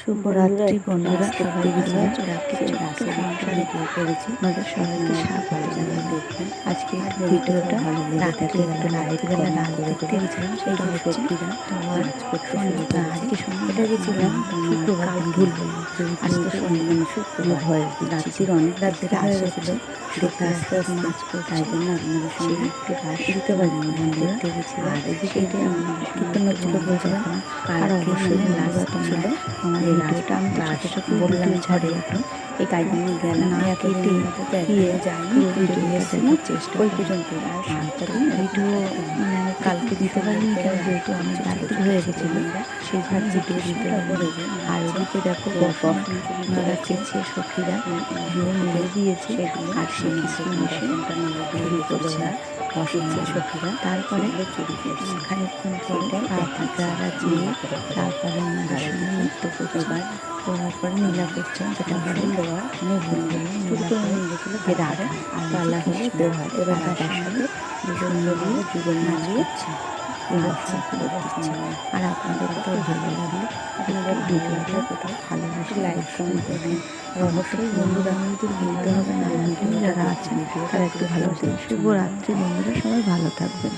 শুভরাত্রি বন্ধুরা, সবাই ভালো আছো? রাত্রি সংসারে করেছি আমাদের সবাইকে স্বাগত জানাই। দেখবেন আজকে ভিডিওটা রাত্রিবেলা না দেখতে গেছিলাম, সেটা হচ্ছে তোমার আজকে এটা গেছিলাম শুক্রবার, ভুল বললাম, আজকে শুক্রবার রাত্রির অনেক রাত্রিটা আসছিল, দেখতে আস্তে আস্তে নাচ করছে, তাই জন্য আপনাদের সঙ্গে একটু রাস দিতে পারিনি দেখতে গেছিলাম। আর এদিকে কীর্তন হচ্ছিল বলছিলাম, আর অবশ্যই লাস্ট ছিল আমার ভিডিওটা, আমি তো ছোটো ছোটো বললাম ছাড়ে এখন, এই তাই জন্য গেলাম না কেটে গিয়ে যাইনি, ভিডিও দেখার চেষ্টা ওই পর্যন্ত। আর 7টা দিন ভিডিও মানে আমি কালকে দিতে পারিনি, কেন যেহেতু অনেক রাত্রি হয়ে গেছিলো, সেই জন্য ভিডিও দিতে পারিনি। আর ওদিকে দেখো ওনারা চেয়েছে সখীরা ভিউ মিলে দিয়েছে, আর সে কৃষ্ণ এসে চুরি করছে, বসেছে সখীরা। তারপরে খানিকক্ষণ পরে পাখিকারা যেয়ে তারপরে আমাদের সঙ্গে নৃত্য করবার করার পরে নীলা করছেন, যেটা বলে দেওয়ার আমি ভুল বললাম, নীলা করে রাধা আর পালা হলে দেওয়ার, এবার রাধার সাথে সুন্দরভাবে যুগল নাচিয়ে আর আপনাদের তো ভালো লাগলে আপনাদের ভিডিওটা কোথাও ভালোবাসে লাইক কমেন্ট করবেন। আর অবশ্যই বন্ধু বান্ধবদের বলতে হবে না, নতুন যারা আছেন তারা একটু ভালোবাসেন। শুভরাত্রি বন্ধুরা, সবাই ভালো থাকবেন।